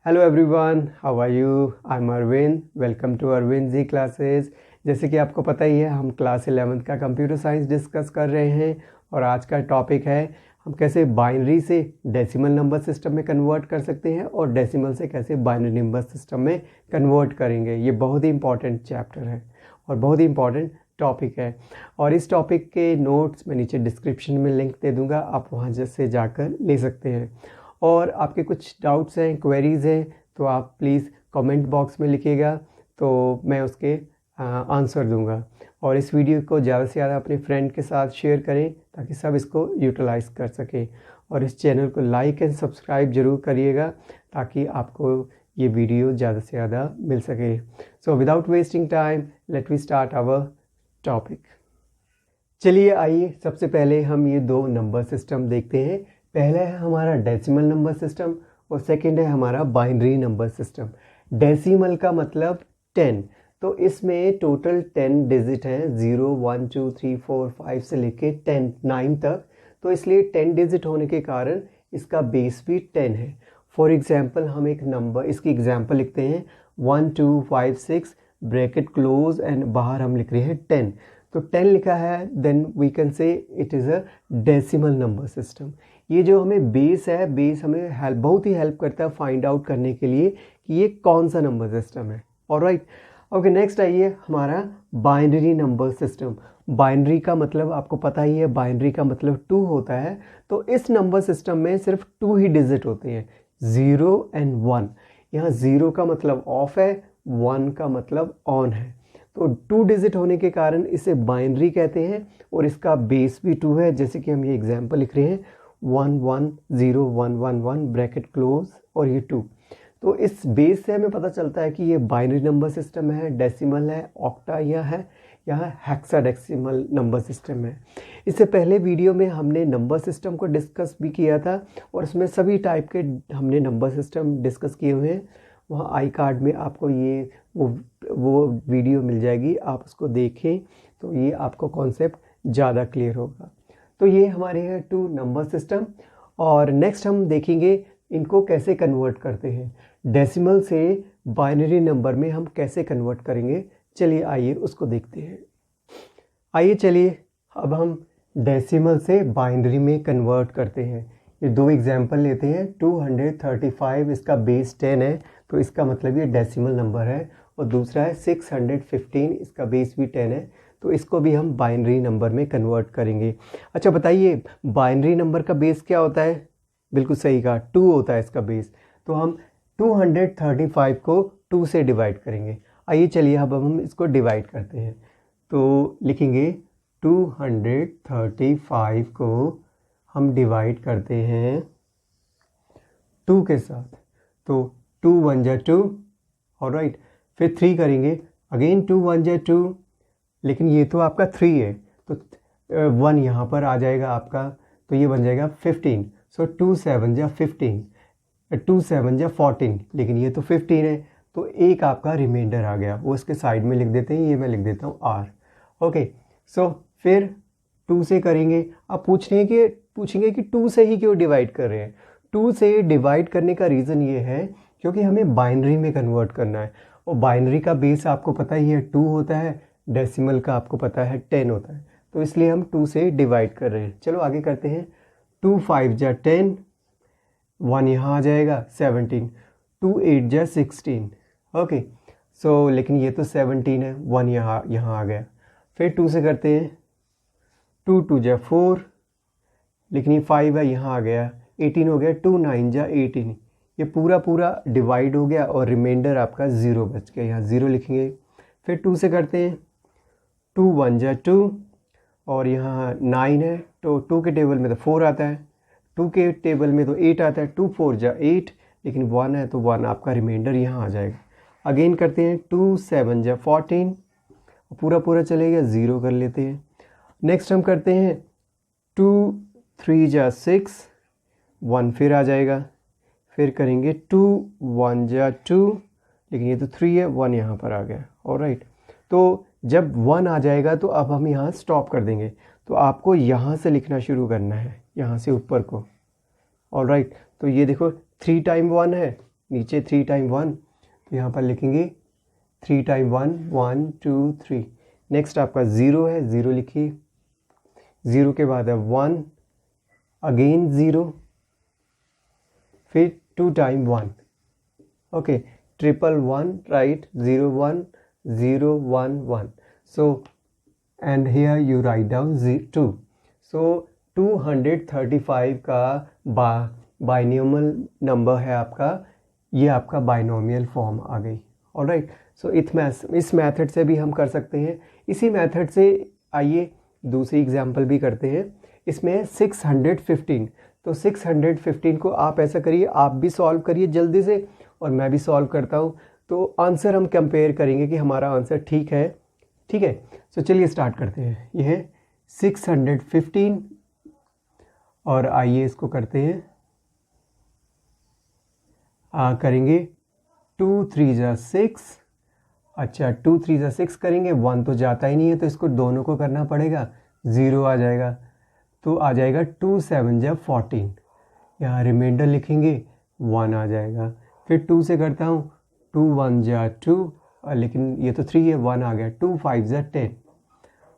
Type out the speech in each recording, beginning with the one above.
Hello everyone, how are you? I am Arvind. Welcome to Arvind ji classes. जैसे कि आपको पता ही है, हम क्लास 11th का कंप्यूटर साइंस डिस्कस कर रहे हैं और आज का टॉपिक है हम कैसे बाइनरी से डेसिमल नंबर सिस्टम में कन्वर्ट कर सकते हैं और डेसिमल से कैसे बाइनरी नंबर सिस्टम में कन्वर्ट करेंगे। ये बहुत ही इंपॉर्टेंट चैप्टर है और बहुत ही इंपॉर्टेंट टॉपिक है। और इस टॉपिक के नोट्स मैं नीचे डिस्क्रिप्शन में लिंक दे दूँगा, आप वहाँ से जाकर ले सकते हैं। और आपके कुछ डाउट्स हैं, क्वेरीज़ हैं, तो आप प्लीज़ कमेंट बॉक्स में लिखिएगा, तो मैं उसके आंसर दूंगा। और इस वीडियो को ज़्यादा से ज़्यादा अपने फ्रेंड के साथ शेयर करें ताकि सब इसको यूटिलाइज़ कर सकें। और इस चैनल को लाइक एंड सब्सक्राइब ज़रूर करिएगा ताकि आपको ये वीडियो ज़्यादा से ज़्यादा मिल सके। So without wasting time let we start our topic. चलिए आइए, सबसे पहले हम ये दो नंबर सिस्टम देखते हैं। पहला है हमारा डेसिमल नंबर सिस्टम और सेकंड है हमारा बाइनरी नंबर सिस्टम। डेसिमल का मतलब 10, तो इसमें टोटल 10 डिजिट हैं, 0 1 2 3 4 5 से लेके 10 9 तक। तो इसलिए 10 डिजिट होने के कारण इसका बेस भी 10 है। फॉर एग्जांपल हम एक नंबर, इसकी एग्जांपल लिखते हैं 1 2 5 6 ब्रैकेट क्लोज एंड बाहर हम लिख रहे हैं 10। तो 10 लिखा है, then we can say it is a decimal number system. ये जो हमें बेस है, बेस हमें बहुत ही हेल्प करता है फाइंड आउट करने के लिए कि ये कौन सा नंबर सिस्टम है। ऑलराइट, ओके, नेक्स्ट आइए हमारा बाइनरी नंबर सिस्टम। बाइनरी का मतलब आपको पता ही है, बाइनरी का मतलब 2 होता है। तो इस नंबर सिस्टम में सिर्फ 2 ही डिजिट होते हैं, 0 एंड 1। यहाँ 0 का मतलब ऑफ है, 1 का मतलब ऑन है। तो 2 डिजिट होने के कारण इसे बाइनरी कहते हैं और इसका बेस भी 2 है। जैसे कि हम ये एग्जांपल लिख रहे हैं 1 1 0 1 1 1 ब्रैकेट क्लोज और ये 2। तो इस बेस से हमें पता चलता है कि ये बाइनरी नंबर सिस्टम है, डेसिमल है, ऑक्टा या हेक्साडेसिमल नंबर सिस्टम है। इससे पहले वीडियो में हमने नंबर सिस्टम को डिस्कस भी किया था और इसमें सभी टाइप के हमने नंबर सिस्टम डिस्कस किए हुए हैं। वहाँ आई कार्ड में आपको ये वो वीडियो मिल जाएगी, आप उसको देखें तो ये आपको कॉन्सेप्ट ज़्यादा क्लियर होगा। तो ये हमारे हैं 2 नंबर सिस्टम। और नेक्स्ट हम देखेंगे इनको कैसे कन्वर्ट करते हैं, डेसिमल से बाइनरी नंबर में हम कैसे कन्वर्ट करेंगे। चलिए आइए उसको देखते हैं। आइए चलिए अब हम डेसिमल से बाइनरी में कन्वर्ट करते हैं। ये 2 एग्जांपल लेते हैं। 235 इसका बेस 10 है, तो इसका मतलब ये डेसिमल नंबर है। और दूसरा है 615, इसका बेस भी 10 है, तो इसको भी हम बाइनरी नंबर में कन्वर्ट करेंगे। अच्छा बताइए, बाइनरी नंबर का बेस क्या होता है? बिल्कुल सही कहा, 2 होता है इसका बेस। तो हम 235 को 2 से डिवाइड करेंगे। आइए चलिए अब हम इसको डिवाइड करते हैं। तो लिखेंगे 235 को हम डिवाइड करते हैं 2 के साथ। तो 2 1 जा 2, ऑलराइट। फिर 3 करेंगे, अगेन 2 1 जा 2, लेकिन ये तो आपका 3 है, तो 1 यहाँ पर आ जाएगा आपका, तो ये बन जाएगा 15। सो 2 7 जा 15, 2 7 जा 14, लेकिन ये तो 15 है, तो एक आपका रिमाइंडर आ गया, वो इसके साइड में लिख देते हैं, ये मैं लिख देता हूँ R। ओके, सो फिर 2 से करेंगे। अब पूछेंगे कि 2 से ही क्यों डिवाइड कर रहे हैं। 2 से डिवाइड करने का रीज़न ये है क्योंकि हमें बाइनरी में कन्वर्ट करना है और बाइनरी का बेस आपको पता ही है 2 होता है, डेसिमल का आपको पता है 10 होता है, तो इसलिए हम 2 से डिवाइड कर रहे हैं। चलो आगे करते हैं। 2 5 जा 10, 1 यहाँ आ जाएगा 17, 2 8 जा 16। ओके, सो लेकिन ये तो 17 है, 1 यहाँ आ गया। फिर 2 से करते हैं, 2 2 जा 4, लेकिन ये 5 है, यहाँ आ गया 18 हो गया। 2 9 जा 18, ये पूरा डिवाइड हो गया और रिमाइंडर आपका 0 बच गया, यहाँ 0 लिखेंगे। फिर 2 से करते हैं, 2 1 जा 2 और यहाँ 9 है, तो 2 के टेबल में तो 4 आता है, 2 के टेबल में तो 8 आता है, 2 4 जा 8, लेकिन 1 है तो 1 आपका रिमाइंडर यहाँ आ जाएगा। अगेन करते हैं, 2 7 जा 14, पूरा चलेगा, 0 कर लेते हैं। नेक्स्ट हम करते हैं 2 3 जा 6, 1 फिर आ जाएगा। फिर करेंगे 2 1 जा 2, लेकिन ये तो 3 है, 1 यहाँ पर आ गया। ऑलराइट, तो जब 1 आ जाएगा तो अब हम यहाँ स्टॉप कर देंगे, तो आपको यहाँ से लिखना शुरू करना है, यहाँ से ऊपर को। ऑलराइट, तो ये देखो 3 टाइम 1 है, नीचे 3 टाइम 1, तो यहाँ पर लिखेंगे 3 टाइम 1, 1 2 3। नेक्स्ट आपका 0 है, 0 लिखिए। 0 के बाद है 1, अगेन 0, फिर 2 time 1। Okay, 111, right, 0 1 0 1 1। So and here you write down 2. So 235 का बाइनोमियल नंबर है आपका, ये आपका बाइनोमियल फॉर्म आ गई। ऑलराइट, सो इस मेथड से भी हम कर सकते हैं। इसी मेथड से आइए दूसरी एग्जांपल भी करते हैं। इसमें 615, तो 615 को आप ऐसा करिए, आप भी सॉल्व करिए जल्दी से और मैं भी सॉल्व करता हूँ, तो आंसर हम कंपेयर करेंगे कि हमारा आंसर ठीक है। ठीक है, सो चलिए स्टार्ट करते हैं। ये है 615 और आइए इसको करते हैं, करेंगे 2 3 जा 6। अच्छा, 2 3 जा 6 करेंगे, 1 तो जाता ही नहीं है तो इसको दोनों को करना पड़ेगा, 0 आ जाएगा, तो आ जाएगा 2 7 जा 14। यहाँ रिमाइंडर लिखेंगे, 1 आ जाएगा। फिर 2 से करता हूँ, 2 1 जा 2, लेकिन ये तो 3 है, 1 आ गया। 2 5 जा 10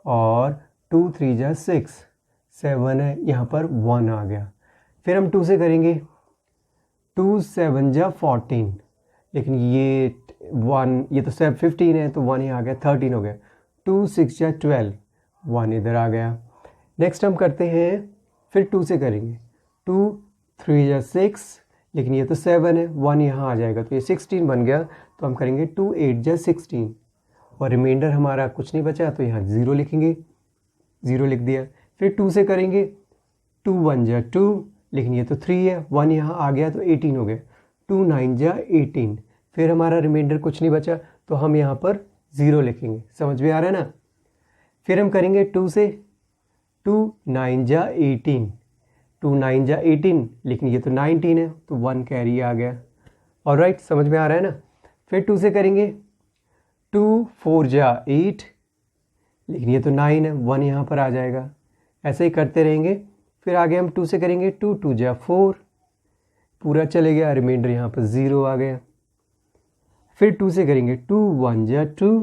और 2 3 जा 6, 7 है, यहाँ पर 1 आ गया। फिर हम 2 से करेंगे, 2 7 जा 14, लेकिन ये 1, ये तो 15 है तो 1 ही आ गया, 13 हो गया। 2 6 जा 12, 1 इधर आ गया। नेक्स्ट हम करते हैं, फिर 2 से करेंगे, 2 3 जा 6, लेकिन ये तो 7 है, 1 यहाँ आ जाएगा, तो ये 16 बन गया। तो हम करेंगे 2 8 जा 16 और रिमाइंडर हमारा कुछ नहीं बचा, तो यहाँ 0 लिखेंगे, 0 लिख दिया। फिर 2 से करेंगे, 2 1 जा 2, लेकिन ये तो 3 है, 1 यहाँ आ गया तो 18 हो गया। 2 9 जा 18, फिर हमारा रिमाइंडर कुछ नहीं बचा तो हम यहाँ पर 0 लिखेंगे। समझ में आ रहा है ना। फिर हम करेंगे 2 से, 2 9 जा 18, 2 9 जा 18, लेकिन ये तो 19 है तो 1 कैरी आ गया। ऑलराइट, समझ में आ रहा है ना। फिर 2 से करेंगे, 2 4 जा 8, लेकिन ये तो 9 है, 1 यहाँ पर आ जाएगा। ऐसे ही करते रहेंगे। फिर आगे हम 2 से करेंगे, 2 2 जा 4, पूरा चले गया, रिमाइंडर यहाँ पर 0 आ गया। फिर 2 से करेंगे, 2 1 जा 2,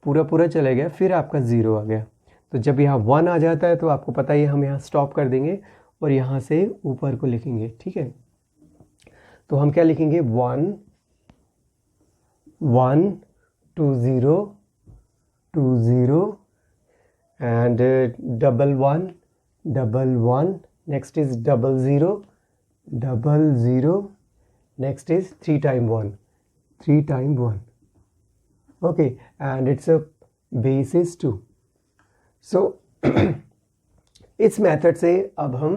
पूरा चला गया, फिर आपका 0 आ गया। तो जब यहाँ 1 आ जाता है तो आपको पता ही है, हम यहाँ स्टॉप कर देंगे और यहाँ से ऊपर को लिखेंगे। ठीक है, तो हम क्या लिखेंगे, 1 1 2 0 2 0 and 1 1 1, next is 0 0 0, next is 3 time 1 3 time 1। okay, and its a base is 2। so इस मेथड से अब हम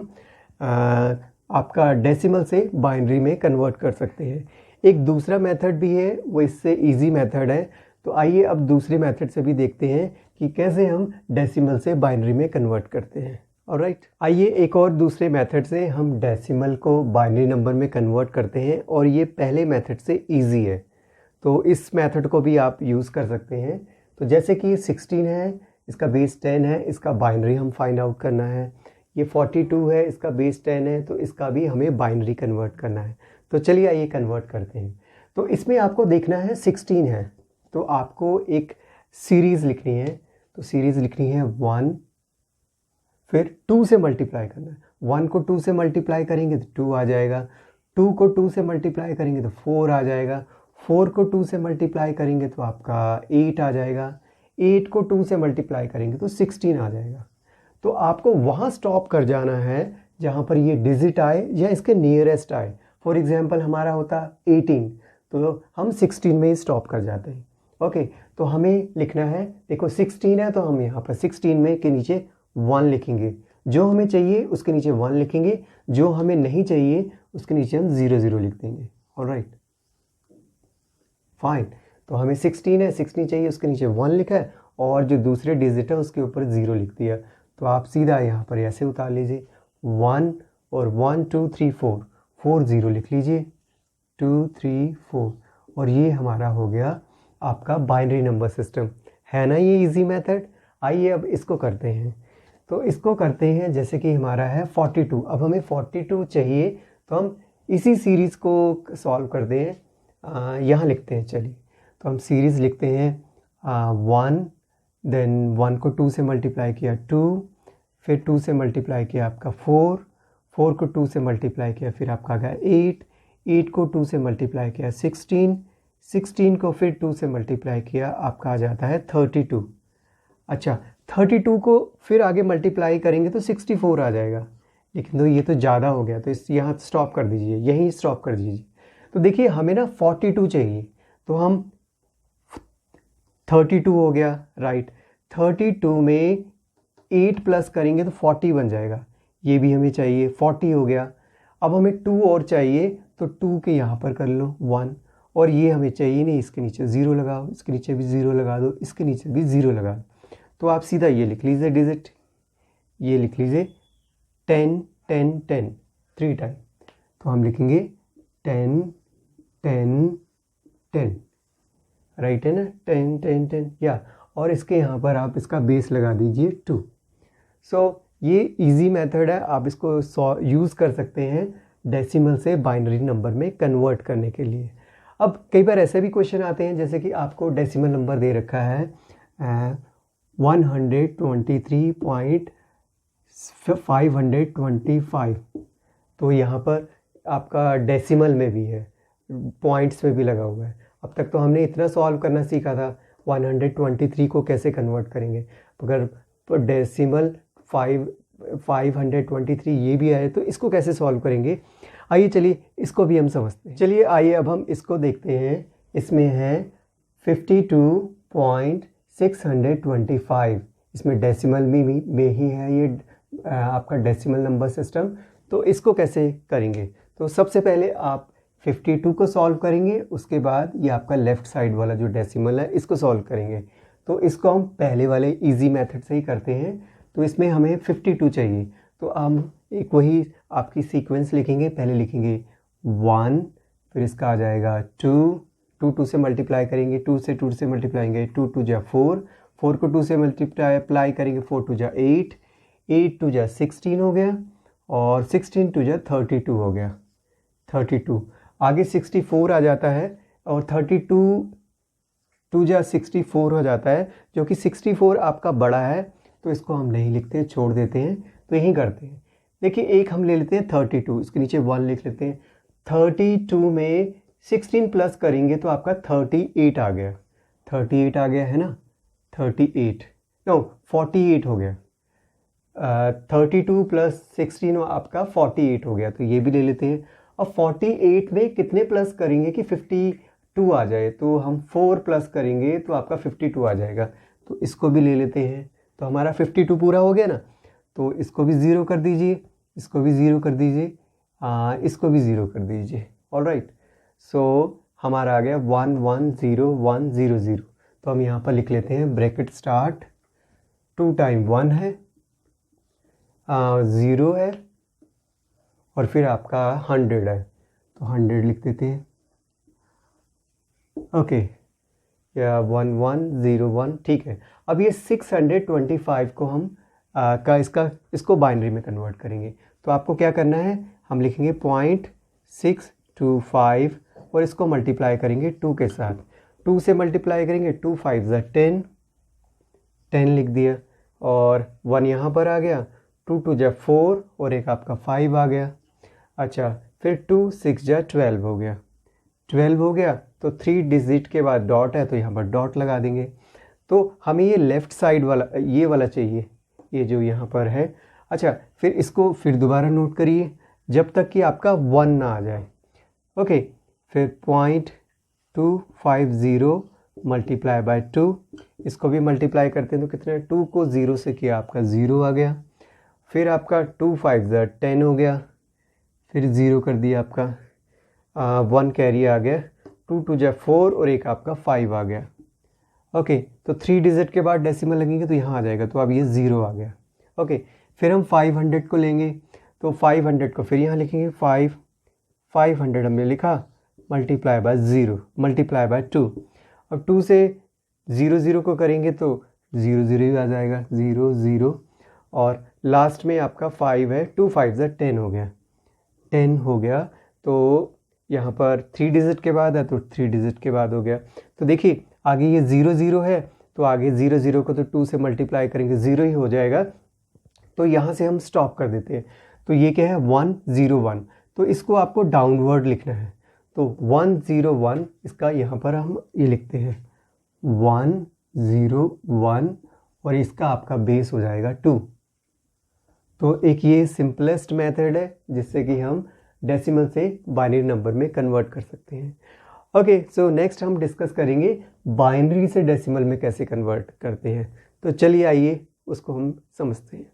आपका डेसिमल से बाइनरी में कन्वर्ट कर सकते हैं। एक दूसरा मेथड भी है, वो इससे इजी मेथड है। तो आइए अब दूसरे मेथड से भी देखते हैं कि कैसे हम डेसिमल से बाइनरी में कन्वर्ट करते हैं। ऑलराइट, आइए एक और दूसरे मेथड से हम डेसिमल को बाइनरी नंबर में कन्वर्ट करते हैं और ये पहले मेथड से इजी है, तो इस मेथड को भी आप यूज़ कर सकते हैं। तो जैसे कि 16 है, इसका बेस 10 है, इसका बाइनरी हम फाइंड आउट करना है। ये 42 है, इसका बेस 10 है, तो इसका भी हमें बाइनरी कन्वर्ट करना है। तो चलिए आइए कन्वर्ट करते हैं। तो इसमें आपको देखना है 16 है, तो आपको एक सीरीज़ लिखनी है। तो सीरीज़ लिखनी है 1, फिर 2 से मल्टीप्लाई करना है। 1 को 2 से मल्टीप्लाई करेंगे तो 2 आ जाएगा, 2 को 2 से मल्टीप्लाई करेंगे तो 4 आ जाएगा, 4 को 2 से मल्टीप्लाई करेंगे तो आपका 8 आ जाएगा, 8 को 2 से मल्टीप्लाई करेंगे तो 16 आ जाएगा। तो आपको वहाँ स्टॉप कर जाना है जहाँ पर ये डिजिट आए या इसके नियरेस्ट आए। फॉर एग्जांपल हमारा होता 18, तो हम 16 में ही स्टॉप कर जाते हैं। ओके, तो हमें लिखना है, देखो 16 है तो हम यहाँ पर 16 में के नीचे 1 लिखेंगे, जो हमें चाहिए उसके नीचे 1 लिखेंगे, जो हमें नहीं चाहिए उसके नीचे हम 0 0 लिख देंगे। Alright, fine. तो हमें 16 है, 16 चाहिए, उसके नीचे 1 लिखा है और जो दूसरे डिजिट है उसके ऊपर 0 लिख दिया। तो आप सीधा यहाँ पर ऐसे उतार लीजिए, 1 और 1 2 3 4, 4 0 लिख लीजिए, 2 3 4, और ये हमारा हो गया आपका बाइनरी नंबर सिस्टम। है ना ये इजी मेथड। आइए अब इसको करते हैं। तो इसको करते हैं, जैसे कि हमारा है 42, अब हमें 42 चाहिए, तो हम इसी सीरीज़ को सॉल्व करते हैं, यहाँ लिखते हैं। चलिए तो हम सीरीज़ लिखते हैं 1, देन 1 को 2 से मल्टीप्लाई किया 2, फिर 2 से मल्टीप्लाई किया आपका 4, 4 को 2 से मल्टीप्लाई किया फिर आपका आ गया 8, 8 को 2 से मल्टीप्लाई किया 16, 16 को फिर 2 से मल्टीप्लाई किया आपका आ जाता है 32। अच्छा 32 को फिर आगे मल्टीप्लाई करेंगे तो 64 आ जाएगा, लेकिन तो ये तो ज़्यादा हो गया, तो इस यहाँ स्टॉप कर दीजिए, यहीं स्टॉप कर दीजिए। तो देखिए हमें ना 42 चाहिए, तो हम 32 हो गया, राइट। 32 में 8 प्लस करेंगे तो 40 बन जाएगा, ये भी हमें चाहिए, 40 हो गया। अब हमें 2 और चाहिए, तो 2 के यहाँ पर कर लो 1, और ये हमें चाहिए नहीं, इसके नीचे 0 लगाओ, इसके नीचे भी 0 लगा दो, इसके नीचे भी 0 लगा दो। तो आप सीधा ये लिख लीजिए डिजिट, ये लिख लीजिए 10 10 10 3 टाइम। तो हम लिखेंगे 10 10 10, राइट है ना, 10 10 10 या, और इसके यहाँ पर आप इसका बेस लगा दीजिए 2। सो ये इजी मेथड है, आप इसको यूज़ कर सकते हैं डेसिमल से बाइनरी नंबर में कन्वर्ट करने के लिए। अब कई बार ऐसे भी क्वेश्चन आते हैं, जैसे कि आपको डेसिमल नंबर दे रखा है 123.525, तो यहाँ पर आपका डेसिमल में भी है, पॉइंट्स में भी लगा हुआ है। अब तक तो हमने इतना सॉल्व करना सीखा था, 123 को कैसे कन्वर्ट करेंगे, अगर डेसिमल 523 ये भी आए तो इसको कैसे सॉल्व करेंगे। आइए चलिए इसको भी हम समझते हैं। चलिए आइए अब हम इसको देखते हैं। इसमें है 52.625, इसमें डेसिमल में ही है ये आपका डेसिमल नंबर सिस्टम। तो इसको कैसे करेंगे, तो सबसे पहले आप 52 को सॉल्व करेंगे, उसके बाद ये आपका लेफ़्ट साइड वाला जो डेसिमल है इसको सॉल्व करेंगे। तो इसको हम पहले वाले इजी मेथड से ही करते हैं। तो इसमें हमें 52 चाहिए, तो हम एक वही आपकी सीक्वेंस लिखेंगे, पहले लिखेंगे 1, फिर इसका आ जाएगा 2, 2 से मल्टीप्लाई करेंगे, 2 से मल्टीप्लाई करेंगे, 2 2 जा 4, 4 को 2 से मल्टीप्लाई करेंगे, 4 2 जा 8, 8 2 जा 16 हो गया, और 16 2 जा 32 हो गया, 32। आगे 64 आ जाता है, और 32 2 जा 64 हो जाता है, जो कि 64 आपका बड़ा है, तो इसको हम नहीं लिखते हैं, छोड़ देते हैं। तो यही करते हैं। देखिए एक हम ले लेते हैं 32, इसके नीचे 1 लिख लेते हैं। 32 में 16 प्लस करेंगे तो आपका 38 आ गया, 38 आ गया है ना, 38 नो 48 हो गया। 32 प्लस 16 आपका 48 हो गया, तो ये भी ले लेते हैं। अब 48 में कितने प्लस करेंगे कि 52 आ जाए, तो हम 4 प्लस करेंगे तो आपका 52 आ जाएगा, तो इसको भी ले लेते हैं। तो हमारा 52 पूरा हो गया ना, तो इसको भी 0 कर दीजिए, इसको भी 0 कर दीजिए, इसको भी 0 कर दीजिए। ऑलराइट, सो हमारा आ गया 1 1 0 1 0 0। तो हम यहाँ पर लिख लेते हैं ब्रैकेट स्टार्ट, 2 टाइम 1 है, 0 है, और फिर आपका 100 है, तो 100 लिख देते हैं। ओके, या 1 1 0 1, ठीक है। अब ये 625 को हम इसको बाइनरी में कन्वर्ट करेंगे। तो आपको क्या करना है, हम लिखेंगे 0.625 और इसको मल्टीप्लाई करेंगे 2 के साथ। 2 से मल्टीप्लाई करेंगे, 2 5 ज़ा 10, 10 लिख दिया, और 1 यहाँ पर आ गया, 2 2 जा 4, और एक आपका 5 आ गया। अच्छा, फिर 2 6 जा 12 हो गया, 12 हो गया, तो 3 डिजिट के बाद डॉट है, तो यहाँ पर डॉट लगा देंगे। तो हमें ये लेफ़्ट साइड वाला, ये वाला चाहिए, ये जो यहाँ पर है। अच्छा, फिर इसको फिर दोबारा नोट करिए जब तक कि आपका 1 ना आ जाए। ओके, फिर 0.250 मल्टीप्लाई बाय 2, इसको भी मल्टीप्लाई करते हैं तो कितने, 2 को 0 से किया आपका 0 आ गया। फिर आपका 2 5 ज़ा 10 हो गया, फिर 0 कर दिया आपका, 1 कैरी आ गया, 2 2 जा 4, और एक आपका 5 आ गया। ओके, तो 3 डिजिट के बाद डेसिमल लगेंगे तो यहाँ आ जाएगा, तो अब ये 0 आ गया। ओके, फिर हम 500 को लेंगे, तो 500 को फिर यहाँ लिखेंगे 500 हमने लिखा, मल्टीप्लाई बाय 0 मल्टीप्लाई बाय 2, अब 2 से 0 0 को करेंगे तो 0 0 ही आ जाएगा, 0 0, और लास्ट में आपका 5 है, 2 5 ज़ा 10 हो गया, 10 हो गया। तो यहाँ पर 3 डिजिट के बाद है तो 3 डिजिट के बाद हो गया। तो देखिए आगे ये 0 0 है तो आगे 0 0 को तो 2 से मल्टीप्लाई करेंगे 0 ही हो जाएगा, तो यहाँ से हम स्टॉप कर देते हैं। तो ये क्या है 1 0 1, तो इसको आपको डाउनवर्ड लिखना है। तो 1 0 1 इसका यहाँ पर हम ये लिखते हैं 1 0 1 और इसका आपका बेस हो जाएगा 2। तो एक ये सिंपलेस्ट मेथड है जिससे कि हम डेसिमल से बाइनरी नंबर में कन्वर्ट कर सकते हैं। ओके, सो नेक्स्ट हम डिस्कस करेंगे बाइनरी से डेसिमल में कैसे कन्वर्ट करते हैं। तो चलिए आइए उसको हम समझते हैं।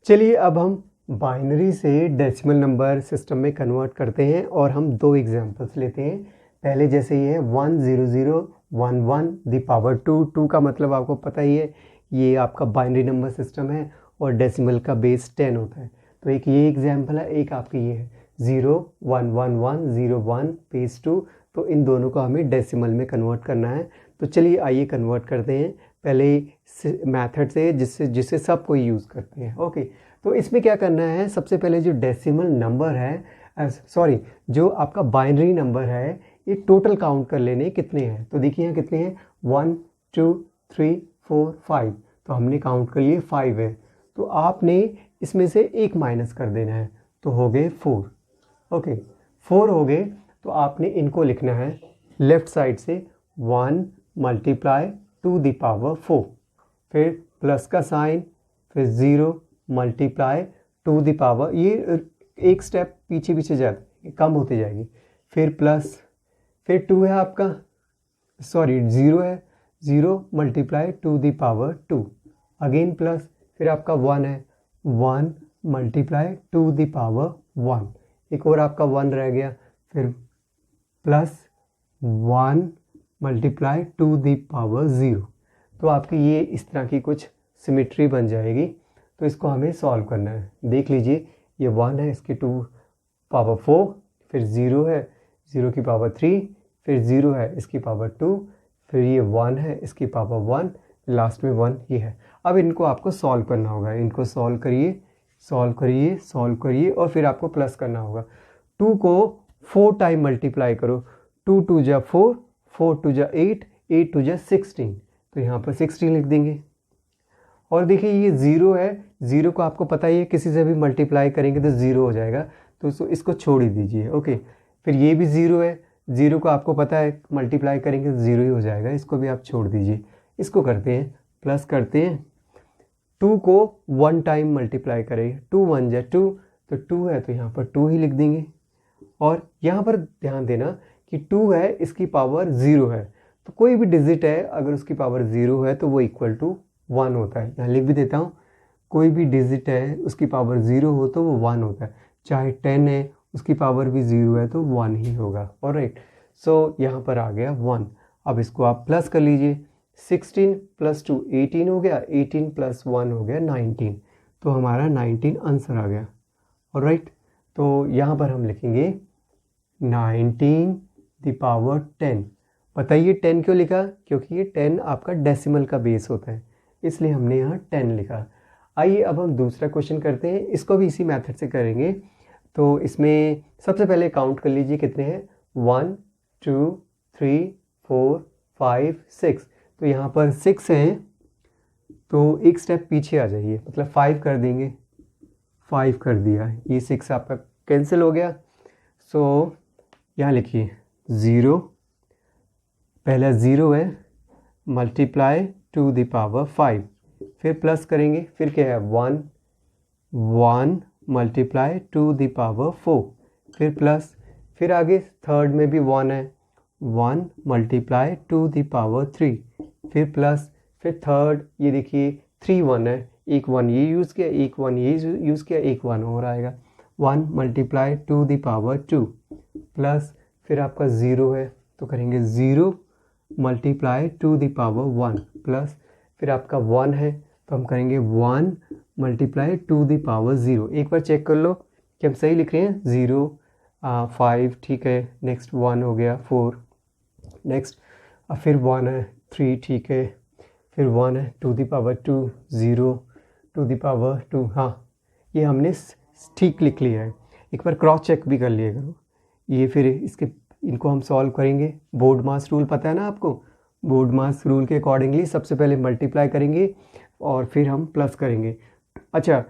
चलिए अब हम बाइनरी से डेसिमल नंबर सिस्टम में कन्वर्ट करते हैं और हम 2 एग्जांपल्स लेते हैं। पहले जैसे ये है 1 0 0 1 1 दी पावर 2 का मतलब आपको पता ही है, ये आपका बाइनरी नंबर सिस्टम है और डेसिमल का बेस 10 होता है। तो एक ये एग्जांपल है, एक आपकी ये है 0 1 1 1 0 1 बेस 2। तो इन दोनों को हमें डेसिमल में कन्वर्ट करना है। तो चलिए आइए कन्वर्ट करते हैं पहले मेथड से जिससे सब कोई यूज़ करते हैं। ओके, तो इसमें क्या करना है, सबसे पहले जो डेसिमल नंबर है जो आपका बाइनरी नंबर है ये टोटल काउंट कर लेने कितने हैं। तो देखिए यहाँ कितने हैं 1 2 3 4 5, तो हमने काउंट कर लिए 5 है। तो आपने इसमें से एक माइनस कर देना है, तो हो गए 4। ओके, 4 हो गए, तो आपने इनको लिखना है लेफ्ट साइड से 1 मल्टीप्लाई 2 दी पावर 4, फिर प्लस का साइन, फिर 0 मल्टीप्लाई 2 दी पावर, ये एक स्टेप पीछे पीछे जाते कम होती जाएगी, फिर प्लस, फिर 2 है आपका 0 है 0 multiply 2 the power 2, again plus, फिर आपका 1 है 1 मल्टीप्लाई 2 दी पावर 1, एक और आपका 1 रह गया, फिर प्लस 1 मल्टीप्लाई 2 दी पावर 0। तो आपकी ये इस तरह की कुछ सिमेट्री बन जाएगी। तो इसको हमें सॉल्व करना है। देख लीजिए ये 1 है, इसकी 2 पावर 4, फिर 0 है 0 की पावर 3, फिर 0 है इसकी पावर 2, फिर ये 1 है इसकी पावर 1, लास्ट में 1 ये है। अब इनको आपको सॉल्व करना होगा, इनको सॉल्व करिए सॉल्व करिए सॉल्व करिए और फिर आपको प्लस करना होगा। 2 को 4 टाइम मल्टीप्लाई करो, 2 2 जा 4, 4 2 जा 8, 8 2 जा 16, तो यहाँ पर 16 लिख देंगे। और देखिए ये 0 है, 0 को आपको पता ही है किसी से भी मल्टीप्लाई करेंगे तो 0 हो जाएगा, तो इसको छोड़ ही दीजिए। ओके, फिर ये भी 0 है, 0 को आपको पता है मल्टीप्लाई करेंगे तो 0 ही हो जाएगा, इसको भी आप छोड़ दीजिए। इसको करते हैं प्लस करते हैं, 2 को 1 टाइम मल्टीप्लाई करेंगे, 2 1 जा 2, तो 2 है तो यहाँ पर 2 ही लिख देंगे। और यहाँ पर ध्यान देना कि 2 है इसकी पावर 0 है, तो कोई भी डिजिट है अगर उसकी पावर 0 है तो वो इक्वल टू 1 होता है। यहाँ लिख भी देता हूँ, कोई भी डिजिट है उसकी पावर 0 हो तो वो 1 होता है, चाहे 10 है उसकी पावर भी 0 है तो 1 ही होगा। ऑलराइट, सो यहाँ पर आ गया 1। अब इसको आप प्लस कर लीजिए, 16 + 2 18 हो गया, 18 + 1 हो गया 19, तो हमारा 19 आंसर आ गया। ऑलराइट, तो यहाँ पर हम लिखेंगे 19 दी पावर 10। बताइए 10 क्यों लिखा, क्योंकि ये 10 आपका डेसिमल का बेस होता है, इसलिए हमने यहाँ 10 लिखा। आइए अब हम दूसरा क्वेश्चन करते हैं, इसको भी इसी मेथड से करेंगे। तो इसमें सबसे पहले काउंट कर लीजिए कितने हैं, 1 2 3 4 5 6, तो यहाँ पर 6 हैं, तो एक स्टेप पीछे आ जाइए, मतलब 5 कर देंगे, 5 कर दिया, ये 6 आपका कैंसिल हो गया। सो यहाँ लिखिए 0, पहला 0 है मल्टीप्लाई 2 दी पावर 5, फिर प्लस करेंगे, फिर क्या है 1 1 मल्टीप्लाई 2 दी पावर 4, फिर प्लस, फिर आगे थर्ड में भी 1 है, 1 मल्टीप्लाई 2 दी पावर 3, फिर प्लस, फिर थर्ड ये देखिए 3 1 है, एक 1 ये यूज़ किया, एक 1 ये यूज़ किया, एक 1 और आएगा, 1 मल्टीप्लाई 2 दी पावर 2, प्लस, फिर आपका 0 है तो करेंगे 0 मल्टीप्लाई 2 दी पावर 1, प्लस, फिर आपका 1 है तो हम करेंगे 1 मल्टीप्लाई 2 दी पावर 0। एक बार चेक कर लो कि हम सही लिख रहे हैं, 0 5 ठीक है, नेक्स्ट 1 हो गया 4, नेक्स्ट फिर 1 है 3 ठीक है, फिर 1 है 2 दी पावर 2 0 2 दी पावर 2, हाँ ये हमने ठीक लिख लिया है। एक बार क्रॉस चेक भी कर लिया करो, ये फिर इनको हम सॉल्व करेंगे। बोर्ड मास रूल पता है ना आपको, बोर्ड मास रूल के अकॉर्डिंगली सबसे पहले मल्टीप्लाई करेंगे और फिर हम प्लस करेंगे। अच्छा,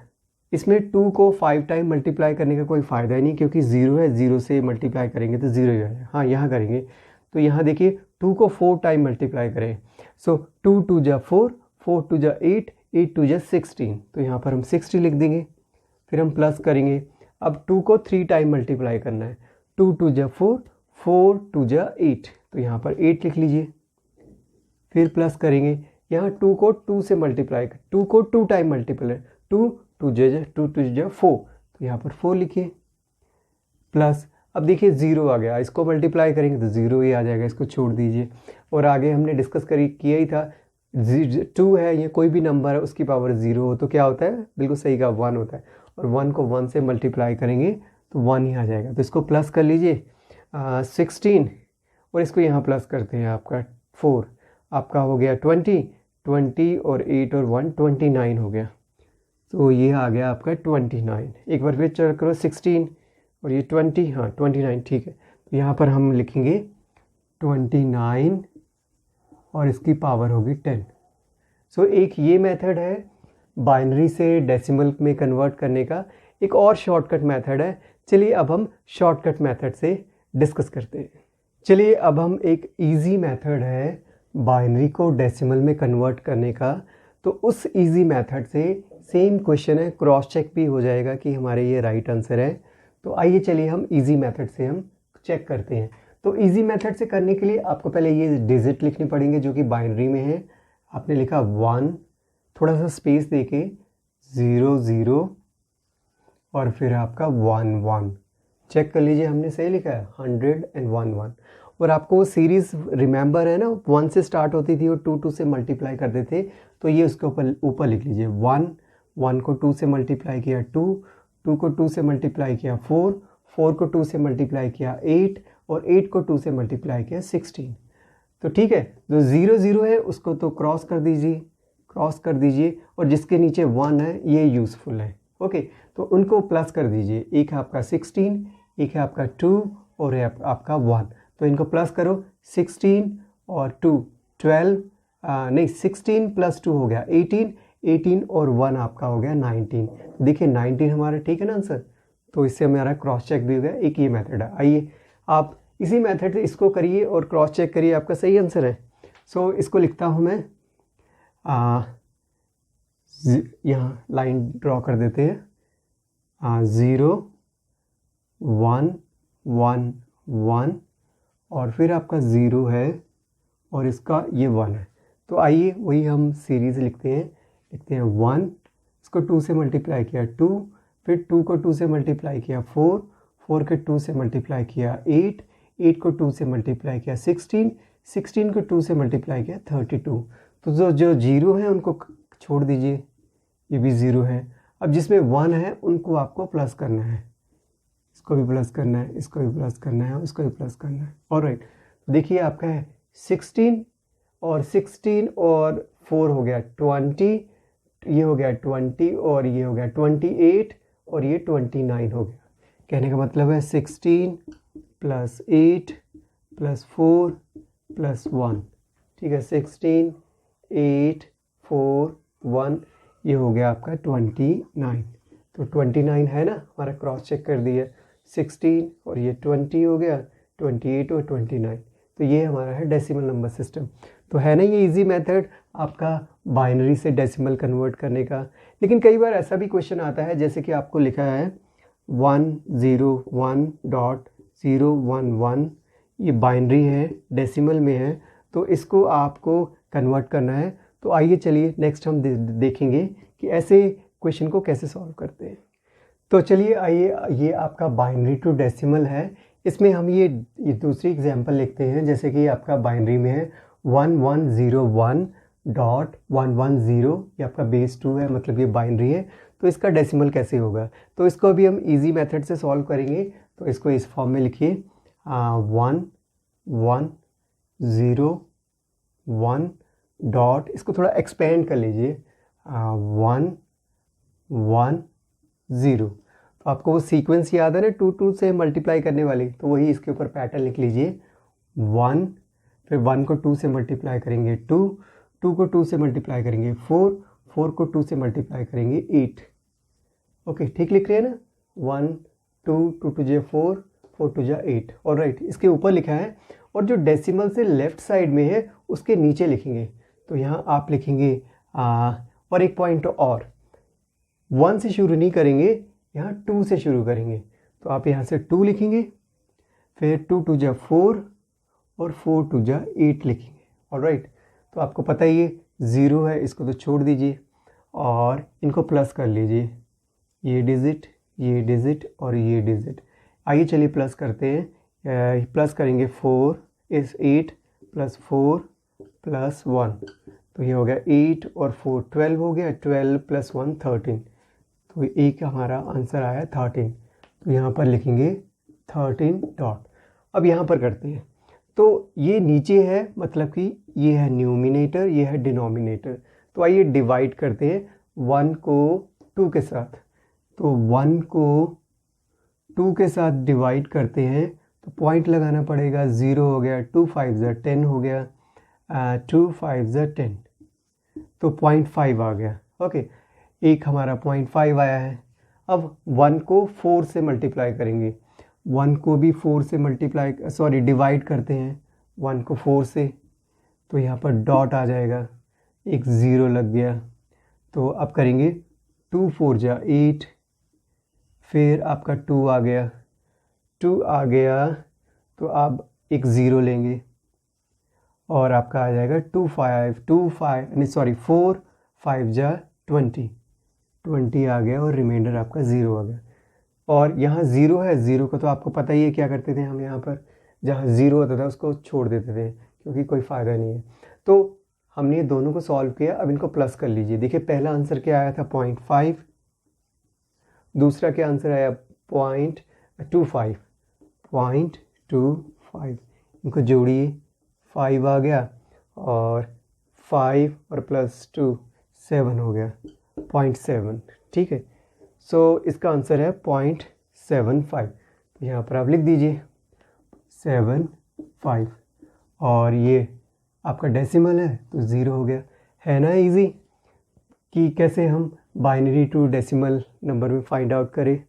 इसमें 2 को 5 टाइम मल्टीप्लाई करने का कोई फ़ायदा ही नहीं, क्योंकि 0 है, 0 से मल्टीप्लाई करेंगे तो 0 ही आएगा। हाँ, यहाँ करेंगे तो यहाँ देखिए 2 को 4 टाइम मल्टीप्लाई करें, सो 2 2 जा 4, 4 2 जा 8, 8 2 जा 16, तो यहाँ पर हम 60 लिख देंगे। फिर हम प्लस करेंगे। अब 2 को 3 टाइम मल्टीप्लाई करना है, 2 2 जा 4, 4 2 जा 8, तो यहाँ पर 8 लिख लीजिए। फिर प्लस करेंगे, यहाँ 2 को 2 से मल्टीप्लाई कर, 2 को 2 टाइम मल्टीप्लाई, 2 2 जा 4, तो यहाँ पर 4 लिखिए। प्लस अब देखिए 0 आ गया, इसको मल्टीप्लाई करेंगे तो 0 ही आ जाएगा, इसको छोड़ दीजिए। और आगे हमने डिस्कस किया ही था, 2 है, ये कोई भी नंबर है उसकी पावर 0 हो तो क्या होता है, बिल्कुल सही का 1 होता है, और 1 को 1 से मल्टीप्लाई करेंगे तो 1 ही आ जाएगा। तो इसको प्लस कर लीजिए 16, और इसको यहाँ प्लस करते हैं, आपका 4, आपका हो गया 20, 20 और 8 और 1 29 हो गया। तो ये आ गया आपका 29। एक बार फिर चेक करो, 16 और ये 20, हाँ 29, ठीक है। तो यहाँ पर हम लिखेंगे 29 और इसकी पावर होगी 10। सो एक ये मेथड है बाइनरी से डेसिमल में कन्वर्ट करने का। एक और शॉर्टकट मेथड है, चलिए अब हम शॉर्टकट मेथड से डिस्कस करते हैं। चलिए अब हम एक इजी मेथड है बाइनरी को डेसिमल में कन्वर्ट करने का, तो उस इजी मेथड से सेम क्वेश्चन है, क्रॉस चेक भी हो जाएगा कि हमारे ये राइट आंसर है। तो आइए चलिए हम इजी मेथड से हम चेक करते हैं। तो इजी मेथड से करने के लिए आपको पहले ये डिजिट लिखने पड़ेंगे जो कि बाइनरी में है। आपने लिखा 1, थोड़ा सा स्पेस देके 0 0 और फिर आपका 1 1, चेक कर लीजिए हमने सही लिखा है, 100 and 1 1। और आपको सीरीज़ रिमेंबर है ना, 1 से स्टार्ट होती थी और 2 2 से मल्टीप्लाई करते थे, तो ये उसके ऊपर लिख लीजिए 1, 1 को 2 से मल्टीप्लाई किया 2, 2 को 2 से मल्टीप्लाई किया 4, 4 को 2 से मल्टीप्लाई किया 8, और 8 को 2 से मल्टीप्लाई किया 16। तो ठीक है, जो 0 0 है उसको तो क्रॉस कर दीजिए, और जिसके नीचे 1 है ये यूज़फुल है। ओके, तो उनको प्लस कर दीजिए, एक है आपका 16, एक है आपका 2 और है आपका 1, तो इनको प्लस करो। 16 और 2 12, नहीं 16 प्लस 2 हो गया 18, 18 और 1 आपका हो गया 19। देखिए 19 हमारा ठीक है ना आंसर, तो इससे हमारा क्रॉस चेक भी हो गया। एक ये मेथड है, आइए आप इसी मेथड से इसको करिए और क्रॉस चेक करिए, आपका सही आंसर है। सो इसको लिखता हूँ मैं, यहाँ लाइन ड्रॉ कर देते हैं, 0 1 1 1 और फिर आपका 0 है और इसका ये 1 है। तो आइए वही हम सीरीज़ लिखते हैं 1, इसको 2 से मल्टीप्लाई किया 2, फिर 2 को 2 से मल्टीप्लाई किया 4, 4 के 2 से मल्टीप्लाई किया 8, 8 को 2 से मल्टीप्लाई किया 16, 16 को 2 से मल्टीप्लाई किया 32। तो जो 0 है उनको छोड़ दीजिए, ये भी 0 है। अब जिसमें 1 है उनको आपको प्लस करना है, इसको भी प्लस करना है, इसको भी प्लस करना है और इसको भी प्लस करना है। ऑलराइट, देखिए आपका है 16 और 16 और 4 हो गया 20, ये हो गया 20 और ये हो गया 28 और ये 29 हो गया। कहने का मतलब है 16 प्लस 8 प्लस 4 प्लस 1, ठीक है, 16 8 4 1, ये हो गया आपका 29। तो 29 है ना, हमारा क्रॉस चेक कर दिया, 16 और ये 20 हो गया, 28 और 29। तो ये हमारा है डेसिमल नंबर सिस्टम। तो है ना ये इजी मेथड आपका बाइनरी से डेसिमल कन्वर्ट करने का। लेकिन कई बार ऐसा भी क्वेश्चन आता है, जैसे कि आपको लिखा है 101.011, ये बाइनरी है, डेसिमल में है, तो इसको आपको कन्वर्ट करना है। तो आइए चलिए नेक्स्ट हम देखेंगे कि ऐसे क्वेश्चन को कैसे सॉल्व करते हैं। तो चलिए आइए, ये आपका बाइनरी टू डेसिमल है, इसमें हम ये दूसरी एग्जांपल लिखते हैं। जैसे कि आपका बाइनरी में है 1101.110, ये आपका बेस 2 है, मतलब ये बाइनरी है, तो इसका डेसिमल कैसे होगा। तो इसको अभी हम इजी मेथड से सॉल्व करेंगे। तो इसको इस फॉर्म में लिखिए 1101 डॉट, इसको थोड़ा एक्सपेंड कर लीजिए 110। तो आपको वो सीक्वेंस याद है ना, 2 2 से मल्टीप्लाई करने वाली, तो वही इसके ऊपर पैटर्न लिख लीजिए। 1, फिर 1 को 2 से मल्टीप्लाई करेंगे 2, 2 को 2 से मल्टीप्लाई करेंगे 4, 4 को 2 से मल्टीप्लाई करेंगे 8। ओके, ठीक लिख रहे हैं ना। 1 2 2 टू जा 4, 4 टू जा 8। और राइट, इसके ऊपर लिखा है, और जो डेसिमल से लेफ्ट साइड में है उसके नीचे लिखेंगे। तो यहाँ आप लिखेंगे और एक पॉइंट और, 1 से शुरू नहीं करेंगे, यहाँ 2 से शुरू करेंगे। तो आप यहाँ से 2 लिखेंगे, फिर 2 टू जा 4 और 4 टू जा 8 लिखेंगे। ऑलराइट, तो आपको पता ही है 0 है, इसको तो छोड़ दीजिए और इनको प्लस कर लीजिए, ये डिजिट, ये डिजिट और ये डिजिट। आइए चलिए प्लस करते हैं। प्लस करेंगे 4 इस 8 प्लस 4 प्लस 1, तो ये हो गया 8 और 4 12 हो गया, 12 प्लस 1 13। तो एक हमारा आंसर आया 13। तो यहाँ पर लिखेंगे 13 डॉट। अब यहाँ पर करते हैं, तो ये नीचे है, मतलब कि ये है न्यूमिनेटर, ये है डिनोमिनेटर। तो आइए डिवाइड करते हैं 1 को 2 के साथ। तो 1 को 2 के साथ डिवाइड करते हैं तो पॉइंट लगाना पड़ेगा, 0 हो गया, 2 5 ज़ा 10 हो गया, 2 5 ज़ा 10, तो 0.5 आ गया। ओके, एक हमारा 0.5 आया है। अब 1 को 4 से मल्टीप्लाई करेंगे, 1 को भी 4 से डिवाइड करते हैं 1 को 4 से, तो यहाँ पर डॉट आ जाएगा, एक 0 लग गया। तो अब करेंगे 2 4 जा 8, फिर आपका 2 आ गया, 2 आ गया, तो आप एक 0 लेंगे और आपका आ जाएगा 4 5 जा 20, 20 आ गया और रिमाइंडर आपका 0 आ गया। और यहाँ 0 है, 0 को तो आपको पता ही है क्या करते थे हम, यहाँ पर जहाँ 0 होता था उसको छोड़ देते थे क्योंकि कोई फ़ायदा नहीं है। तो हमने ये दोनों को सॉल्व किया, अब इनको प्लस कर लीजिए। देखिए पहला आंसर क्या आया था 0.5, दूसरा क्या आंसर आया 0.25, 0.25। इनको जोड़िए, 5 आ गया और 5 और प्लस 2 7 हो गया, 0.7। ठीक है, सो इसका आंसर है 0.75। तो यहाँ पर आप लिख दीजिए 75, और ये आपका डेसिमल है तो 0 हो गया। है ना इजी कि कैसे हम बाइनरी टू डेसिमल नंबर में फाइंड आउट करें।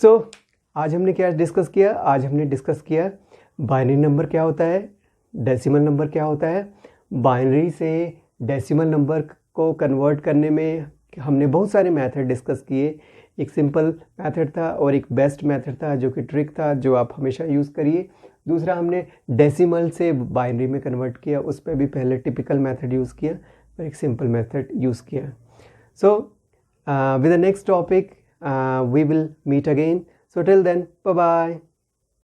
सो आज हमने क्या डिस्कस किया? आज हमने डिस्कस किया बाइनरी नंबर क्या होता है, डेसिमल नंबर क्या होता है। बाइनरी से डेसिमल नंबर को कन्वर्ट करने में हमने बहुत सारे मेथड डिस्कस किए। एक सिंपल मेथड था और एक बेस्ट मेथड था जो कि ट्रिक था, जो आप हमेशा यूज़ करिए। दूसरा हमने डेसिमल से बाइनरी में कन्वर्ट किया, उस पर भी पहले टिपिकल मेथड यूज़ किया और एक सिंपल मेथड यूज़ किया। So with the next topic we will meet again. So till then, bye bye.